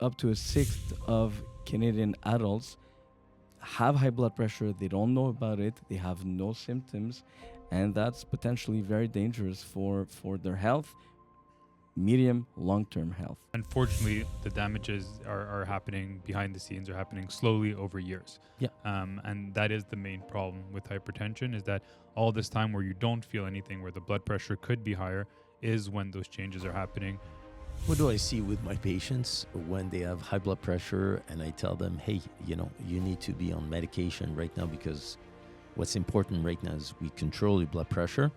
up to a sixth of Canadian adults have high blood pressure. They don't know about it. They have no symptoms, and that's potentially very dangerous for their health, medium, long-term health. Unfortunately, the damages are happening behind the scenes, are happening slowly over years. Yeah. And that is the main problem with hypertension, is that all this time where you don't feel anything, where the blood pressure could be higher, is when those changes are happening. What do I see with my patients when they have high blood pressure and I tell them, hey, you need to be on medication right now because what's important right now is we control your blood pressure.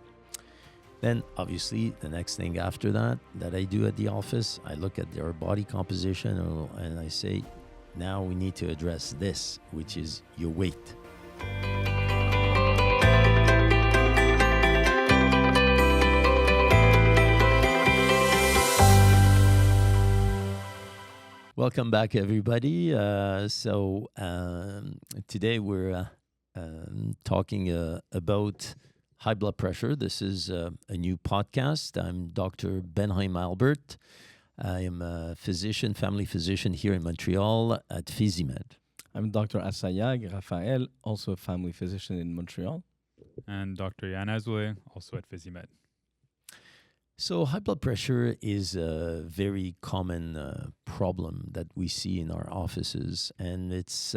Then obviously the next thing after that I do at the office, I look at their body composition and I say, now we need to address this, which is your weight. Welcome back, everybody. Today we're talking about high blood pressure. This is a new podcast. I'm Dr. Benheim Albert. I am a physician, family physician here in Montreal at Physimed. I'm Dr. Assayag Raphael, also a family physician in Montreal. And Dr. Yann Azoulay, also at Physimed. So high blood pressure is a very common problem that we see in our offices, and it's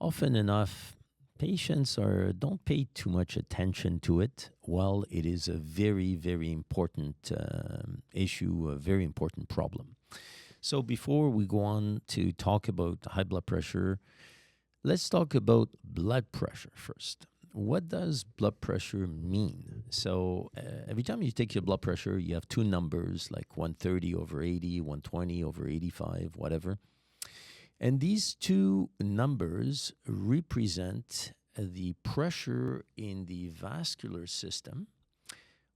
often enough patients don't pay too much attention to it, while it is a very, very important issue, a very important problem. So before we go on to talk about high blood pressure, let's talk about blood pressure first. What does blood pressure mean? So every time you take your blood pressure, you have two numbers like 130 over 80, 120 over 85, whatever. And these two numbers represent the pressure in the vascular system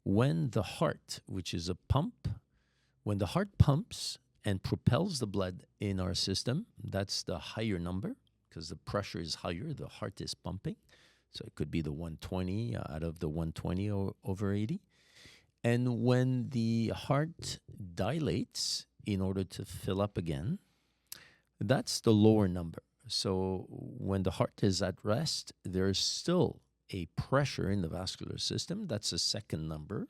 when the heart, which is a pump, when the heart pumps and propels the blood in our system, that's the higher number because the pressure is higher, the heart is pumping. So it could be the 120 out of the 120 over 80. And when the heart dilates in order to fill up again, that's the lower number. So when the heart is at rest, there's still a pressure in the vascular system. That's the second number,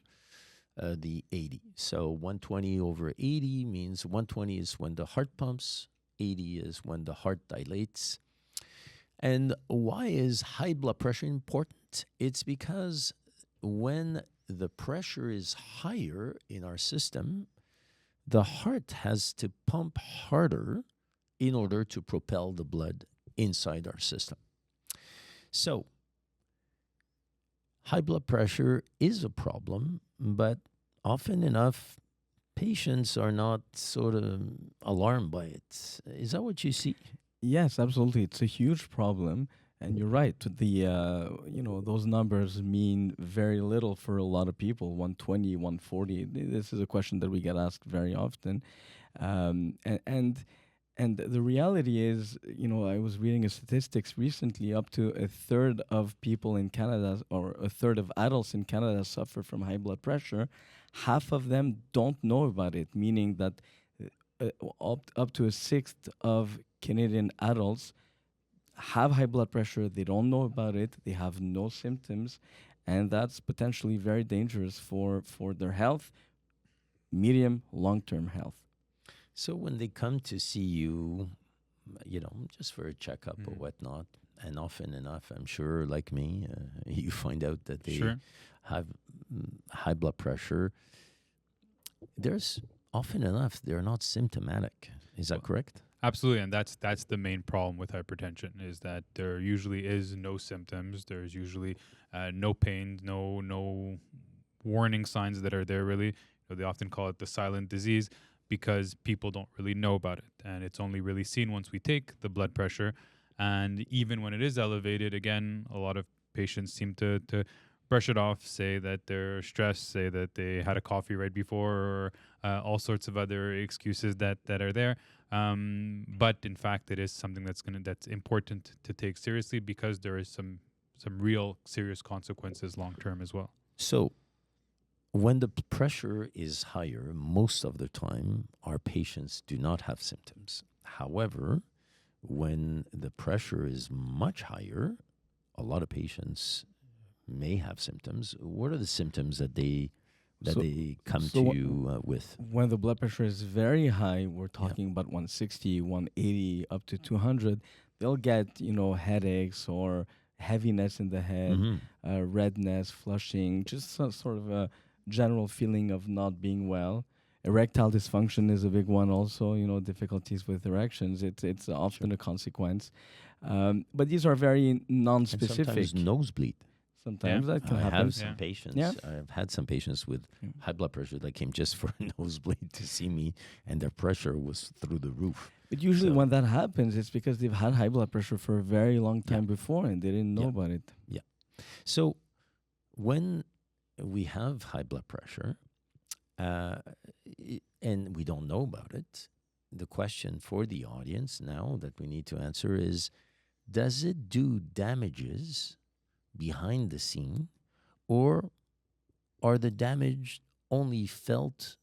the 80. So 120 over 80 means 120 is when the heart pumps, 80 is when the heart dilates. And why is high blood pressure important? It's because when the pressure is higher in our system, the heart has to pump harder in order to propel the blood inside our system. So, high blood pressure is a problem, but often enough, patients are not sort of alarmed by it. Is that what you see? Yes, absolutely. It's a huge problem. And you're right. Those numbers mean very little for a lot of people. 120, 140. This is a question that we get asked very often. And the reality is, I was reading a statistics recently, up to a third of people in Canada, or a third of adults in Canada, suffer from high blood pressure. Half of them don't know about it, meaning that up to a sixth of Canadian adults have high blood pressure. They don't know about it. They have no symptoms, and that's potentially very dangerous for their health, medium, long-term health. So when they come to see you, just for a checkup or whatnot, and often enough, I'm sure, like me, you find out that they have high blood pressure. There's often enough, they're not symptomatic. Is that correct? Absolutely, and that's the main problem with hypertension, is that there usually is no symptoms. There's usually no pain, no warning signs that are there, really. They often call it the silent disease because people don't really know about it. And it's only really seen once we take the blood pressure. And even when it is elevated, again, a lot of patients seem to brush it off, say that they're stressed, say that they had a coffee right before, or all sorts of other excuses that are there. But in fact, it is something that's important to take seriously, because there is some real serious consequences long term as well. So when the pressure is higher, most of the time, our patients do not have symptoms. However, when the pressure is much higher, a lot of patients may have symptoms. What are the symptoms that they So- come so to what- you with? When the blood pressure is very high, we're talking about 160, 180, up to 200, they'll get, headaches or heaviness in the head, Mhm. redness, flushing, just sort of a general feeling of not being well. Erectile dysfunction is a big one also, difficulties with erections. It's often a consequence. But these are very And non-specific. sometimes nosebleed. Sometimes that can I happen. have some Yeah. patients. Yeah. I've had some patients with Mm. high blood pressure that came just for a nosebleed to see me, and their pressure was through the roof. But usually So- when that happens, it's because they've had high blood pressure for a very long Yeah. time before and they didn't know Yeah. about it. So when we have high blood pressure and we don't know about it, the question for the audience now that we need to answer is, does it do damages behind the scene, or are the damage only felt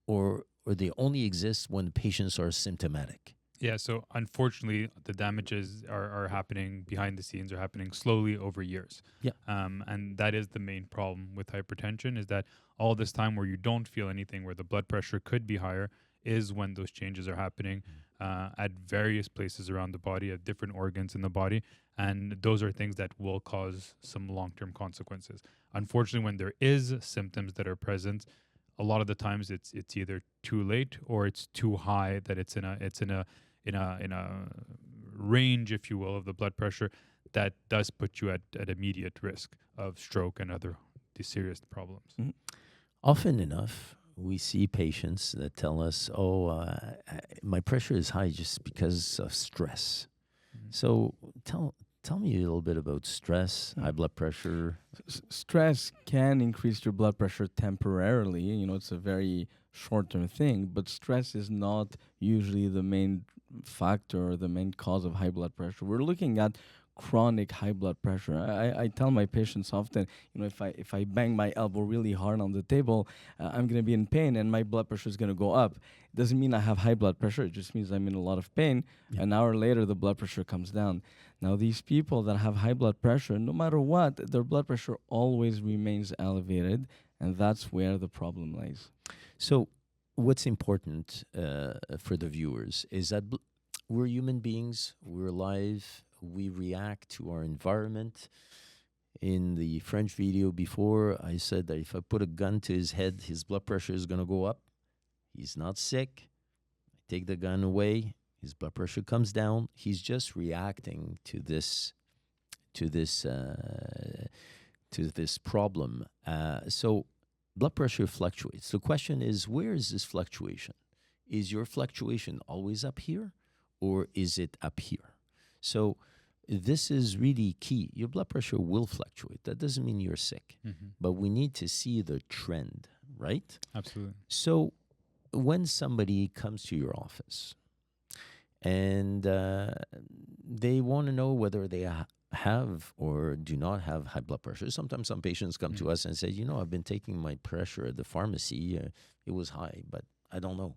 or they only exist when patients are symptomatic? Yeah, so unfortunately, the damages are happening behind the scenes, are happening slowly over years. Yeah. And that is the main problem with hypertension, is that all this time where you don't feel anything, where the blood pressure could be higher, is when those changes are happening at various places around the body, at different organs in the body. And those are things that will cause some long-term consequences. Unfortunately, when there is symptoms that are present, a lot of the times it's either too late or it's too high, that it's in a range, if you will, of the blood pressure that does put you at immediate risk of stroke and other serious problems. Mhm. Often enough, we see patients that tell us, my pressure is high just because of stress. Mhm. So tell me a little bit about stress, high Mm. blood pressure. Stress can increase your blood pressure temporarily. It's a very short-term thing, but stress is not usually the main factor or the main cause of high blood pressure. We're looking at chronic high blood pressure. I tell my patients often, if I bang my elbow really hard on the table, I'm going to be in pain and my blood pressure is going to go up. It doesn't mean I have high blood pressure. It just means I'm in a lot of pain. Yeah. An hour later, the blood pressure comes down. Now, these people that have high blood pressure, no matter what, their blood pressure always remains elevated, and that's where the problem lies. So what's important for the viewers is that we're human beings, we're alive, we react to our environment. In the French video before, I said that if I put a gun to his head, his blood pressure is going to go up. He's not sick. I take the gun away, his blood pressure comes down. He's just reacting to this problem. So blood pressure fluctuates. The question is, where is this fluctuation? Is your fluctuation always up here, or is it up here? So this is really key. Your blood pressure will fluctuate. That doesn't mean you're sick, but we need to see the trend, right? Absolutely. So when somebody comes to your office and they want to know whether they have or do not have high blood pressure. Sometimes some patients come to us and say, I've been taking my pressure at the pharmacy. It was high, but I don't know.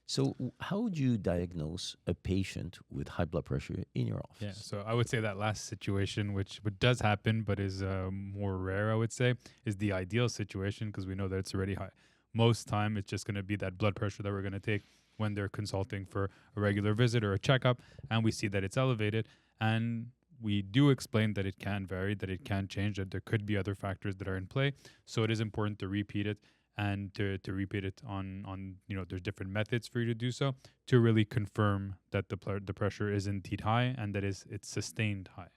So how would you diagnose a patient with high blood pressure in your office? Yeah, so I would say that last situation, which does happen but is more rare, I would say, is the ideal situation, because we know that it's already high. Most time, it's just going to be that blood pressure that we're going to take when they're consulting for a regular visit or a checkup, and we see that it's elevated. And we do explain that it can vary, that it can change, that there could be other factors that are in play. So it is important to repeat it, and to repeat it on there's different methods for you to do so, to really confirm that the pressure is indeed high and that it's sustained high.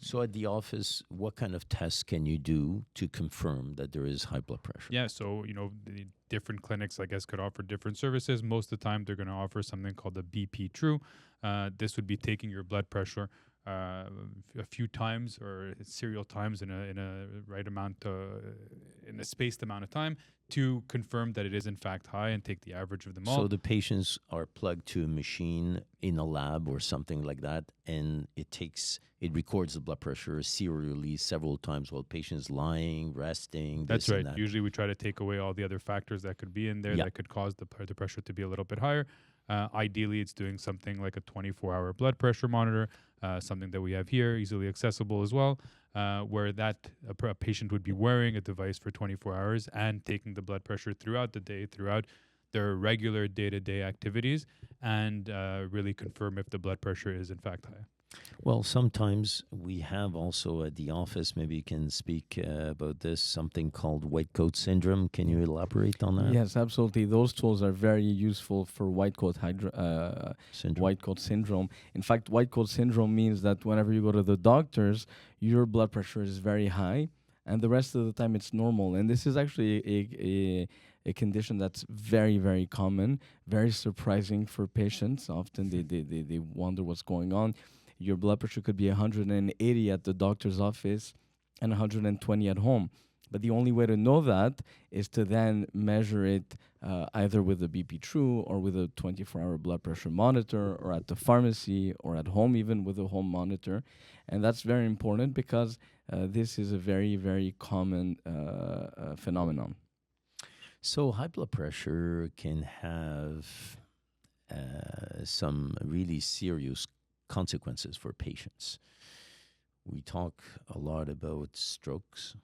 So at the office, what kind of tests can you do to confirm that there is high blood pressure? Yeah, so the different clinics, I guess, could offer different services. Most of the time, they're going to offer something called the BP True. This would be taking your blood pressure a few times or serial times in a right amount in a spaced amount of time to confirm that it is in fact high and take the average of them all. So the patients are plugged to a machine in a lab or something like that, and it records the blood pressure serially several times while patient's lying, resting. That's this right. and that. Usually we try to take away all the other factors that could be in there Yeah. that could cause the pressure to be a little bit higher. Ideally, it's doing something like a 24-hour blood pressure monitor, something that we have here, easily accessible as well, where a patient would be wearing a device for 24 hours and taking the blood pressure throughout the day, throughout their regular day-to-day activities, and really confirm if the blood pressure is in fact high. Well, sometimes we have also at the office, maybe you can speak about this, something called white coat syndrome. Can you elaborate on that? Yes, absolutely. Those tools are very useful for Syndrome. white coat syndrome. In fact, white coat syndrome means that whenever you go to the doctors, your blood pressure is very high, and the rest of the time it's normal. And this is actually a condition that's very, very common, very surprising for patients. Often they wonder what's going on. Your blood pressure could be 180 at the doctor's office and 120 at home. But the only way to know that is to then measure it either with a BP True or with a 24-hour blood pressure monitor, or at the pharmacy, or at home even with a home monitor. And that's very important because this is a very, very common phenomenon. So high blood pressure can have some really serious consequences for patients. We talk a lot about strokes,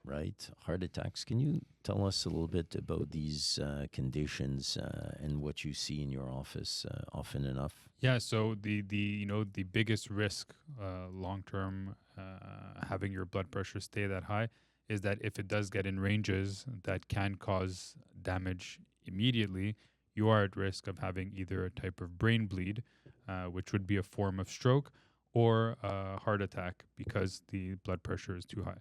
right? Heart attacks. Can you tell us a little bit about these conditions and what you see in your office often enough? Yeah, so the biggest risk long term having your blood pressure stay that high is that if it does get in ranges that can cause damage immediately, you are at risk of having either a type of brain bleed, which would be a form of stroke, or a heart attack because the blood pressure is too high.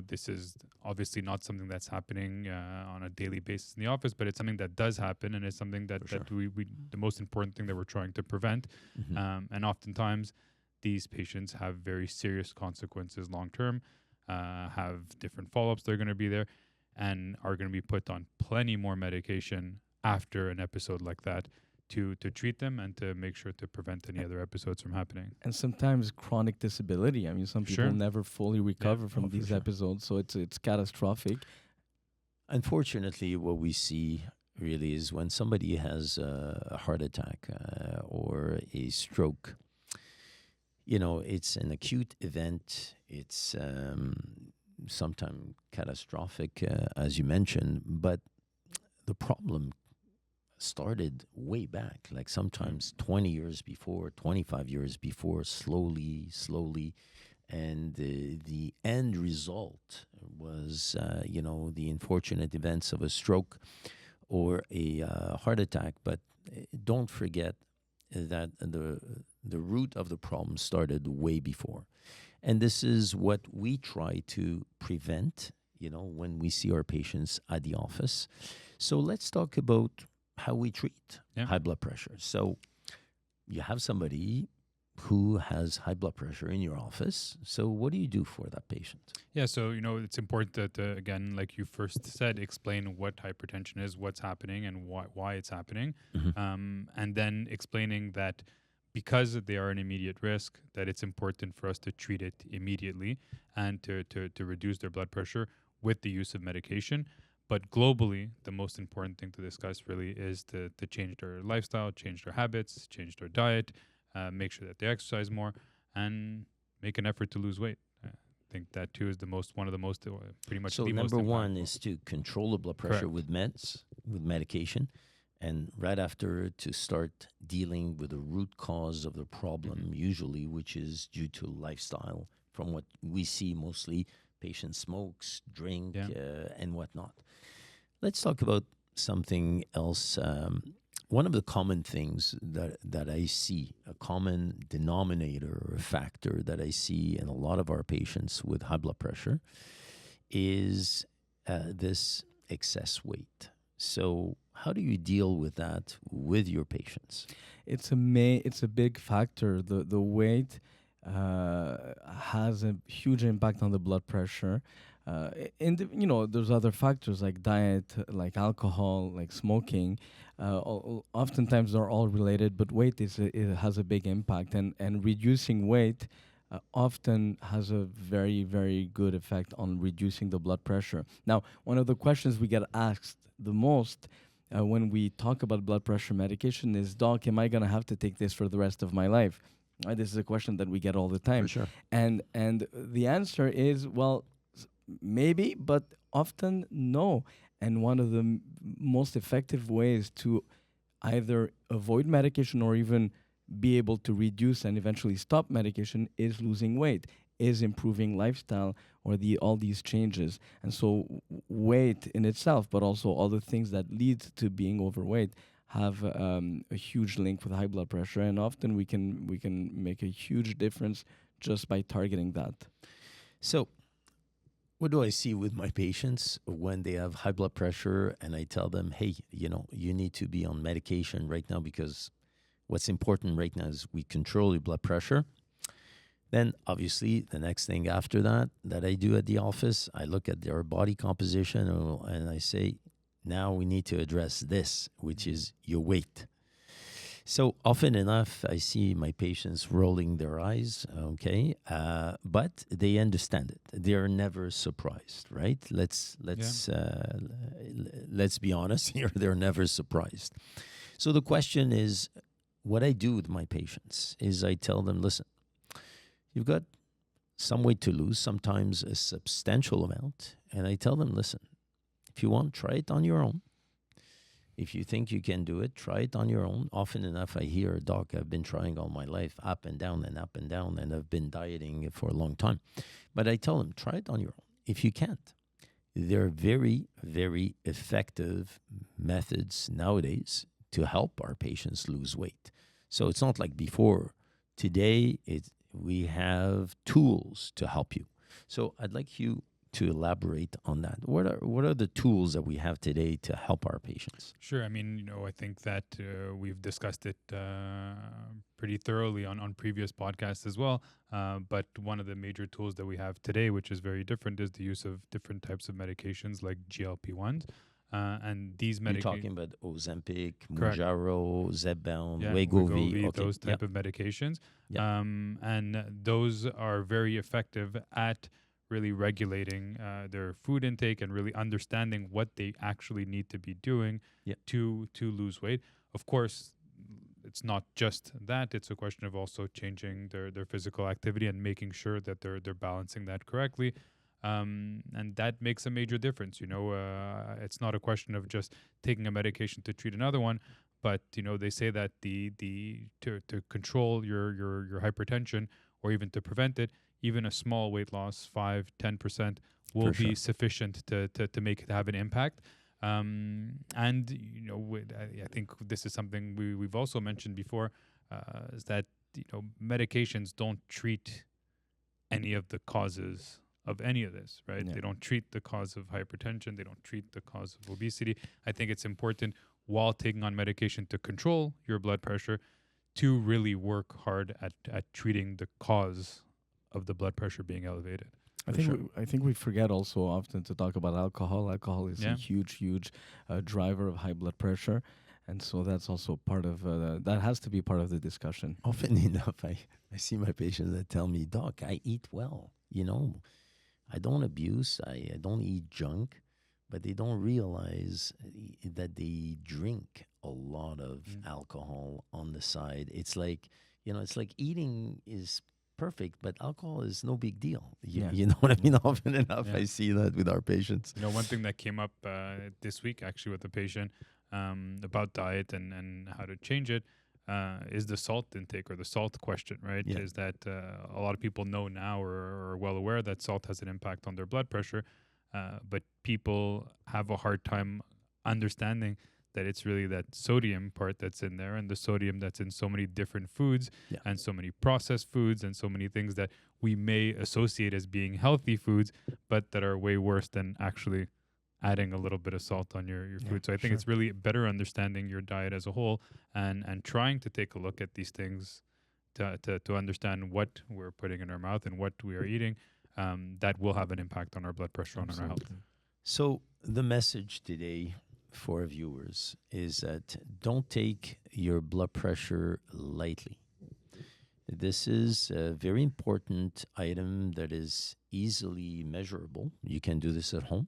This is obviously not something that's happening on a daily basis in the office, but it's something that does happen, and it's something that we the most important thing that we're trying to prevent. And oftentimes, these patients have very serious consequences long term, have different follow-ups that are going to be there, and are going to be put on plenty more medication after an episode like that to treat them and to make sure to prevent any other episodes from happening. And sometimes chronic disability. I mean, some people never fully recover from these episodes, so it's catastrophic. Unfortunately, what we see really is when somebody has a heart attack or a stroke, it's an acute event. It's sometimes catastrophic, as you mentioned, but the problem started way back, like sometimes 20 years before, 25 years before, slowly. And the end result was, the unfortunate events of a stroke or a heart attack. But don't forget that the root of the problem started way before. And this is what we try to prevent, when we see our patients at the office. So let's talk about how we treat high blood pressure. So you have somebody who has high blood pressure in your office. So what do you do for that patient? Yeah, so, it's important that, again, like you first said, explain what hypertension is, what's happening, and why it's happening. And then explaining that because they are an immediate risk, that it's important for us to treat it immediately and to reduce their blood pressure with the use of medication. But globally, the most important thing to discuss really is to change their lifestyle, change their habits, change their diet, make sure that they exercise more, and make an effort to lose weight. I think that too is one of the most pretty much. So the number most one is to control the blood pressure with medication, and right after to start dealing with the root cause of the problem, usually which is due to lifestyle. From what we see, mostly patients smokes, drink, and whatnot. Let's talk about something else. One of the common things that I see, a common denominator or factor that I see in a lot of our patients with high blood pressure is this excess weight. So how do you deal with that with your patients? It's a big factor. The weight has a huge impact on the blood pressure. There's other factors like diet, like alcohol, like smoking. Oftentimes they're all related, but weight it has a big impact, and reducing weight often has a very, very good effect on reducing the blood pressure. Now, one of the questions we get asked the most when we talk about blood pressure medication is, Doc, am I going to have to take this for the rest of my life? This is a question that we get all the time. For sure. And the answer is, well, maybe, but often no. And one of the most effective ways to either avoid medication or even be able to reduce and eventually stop medication is losing weight, is improving lifestyle, or all these changes. And so weight in itself, but also all the things that lead to being overweight, have a huge link with high blood pressure, and often we can make a huge difference just by targeting that. So what do I see with my patients when they have high blood pressure and I tell them, hey, you need to be on medication right now because what's important right now is we control your blood pressure. Then obviously the next thing after that I do at the office, I look at their body composition and I say, now we need to address this, which is your weight. So often enough, I see my patients rolling their eyes, okay, but they understand it. They're never surprised, right? Let's be honest here. They're never surprised. So the question is, what I do with my patients is I tell them, listen, you've got some weight to lose, sometimes a substantial amount, and I tell them, listen, if you want, try it on your own. If you think you can do it, try it on your own. Often enough, I hear, Doc, I've been trying all my life, up and down, and I've been dieting for a long time. But I tell them, try it on your own. If you can't, there are very, very effective methods nowadays to help our patients lose weight. So it's not like before. Today, we have tools to help you. So I'd like you to elaborate on that. What are the tools that we have today to help our patients? Sure. I mean, I think that we've discussed it pretty thoroughly on previous podcasts as well. But one of the major tools that we have today, which is very different, is the use of different types of medications like GLP-1s. And these medications... You're talking about Ozempic, Correct. Mounjaro, Zepbound, Yeah, Wegovy, okay. Those type of medications. Yeah. And those are very effective at really regulating their food intake and really understanding what they actually need to be doing to lose weight. Of course, it's not just that. It's a question of also changing their physical activity and making sure that they're balancing that correctly. And that makes a major difference. It's not a question of just taking a medication to treat another one, but they say that to control your hypertension or even to prevent it, even a small weight loss, 5-10%, will be sufficient to make it have an impact. And I think this is something we've also mentioned before, is that medications don't treat any of the causes of any of this, right? Yeah. They don't treat the cause of hypertension. They don't treat the cause of obesity. I think it's important while taking on medication to control your blood pressure to really work hard at treating the cause of the blood pressure being elevated. I think we forget also often to talk about alcohol. Alcohol is a huge driver of high blood pressure, and so that's also part of that has to be part of the discussion. Often enough, I see my patients that tell me, Doc, I eat well. I don't abuse. I don't eat junk, but they don't realize that they drink a lot of alcohol on the side. It's like eating is perfect, but alcohol is no big deal. You know what I mean? Often enough, I see that with our patients. One thing that came up this week actually with a patient about diet and how to change it is the salt intake or the salt question, right? Yeah. Is that a lot of people know now or are well aware that salt has an impact on their blood pressure, but people have a hard time understanding that it's really that sodium part that's in there and the sodium that's in so many different foods and so many processed foods and so many things that we may associate as being healthy foods, but that are way worse than actually adding a little bit of salt on your Yeah, food. So I think sure. it's really better understanding your diet as a whole and trying to take a look at these things to understand what we're putting in our mouth and what we are eating. That will have an impact on our blood pressure and on our health. Absolutely. So the message today for our viewers is that don't take your blood pressure lightly. This is a very important item that is easily measurable. You can do this at home.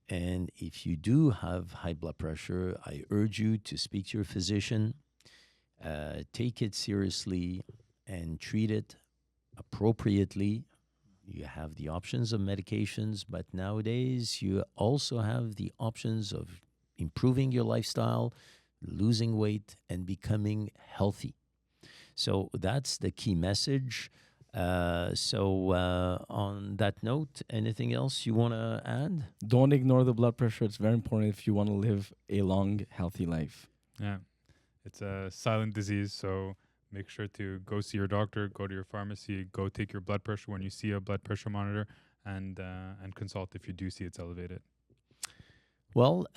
And if you do have high blood pressure, I urge you to speak to your physician, take it seriously, and treat it appropriately. You have the options of medications, but nowadays you also have the options of improving your lifestyle, losing weight, and becoming healthy. So that's the key message. On that note, anything else you want to add? Don't ignore the blood pressure. It's very important if you want to live a long, healthy life. Yeah, it's a silent disease, so make sure to go see your doctor, go to your pharmacy, go take your blood pressure when you see a blood pressure monitor, and consult if you do see it's elevated. Well,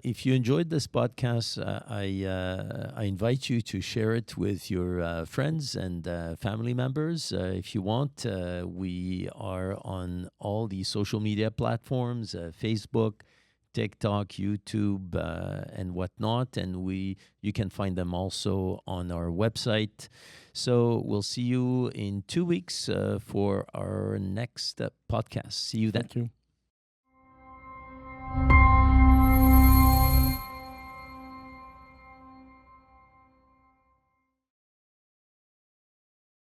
if you enjoyed this podcast, I invite you to share it with your friends and family members. If you want, we are on all the social media platforms, Facebook, TikTok, YouTube, and whatnot. And you can find them also on our website. So we'll see you in 2 weeks for our next podcast. See you then. Thank you.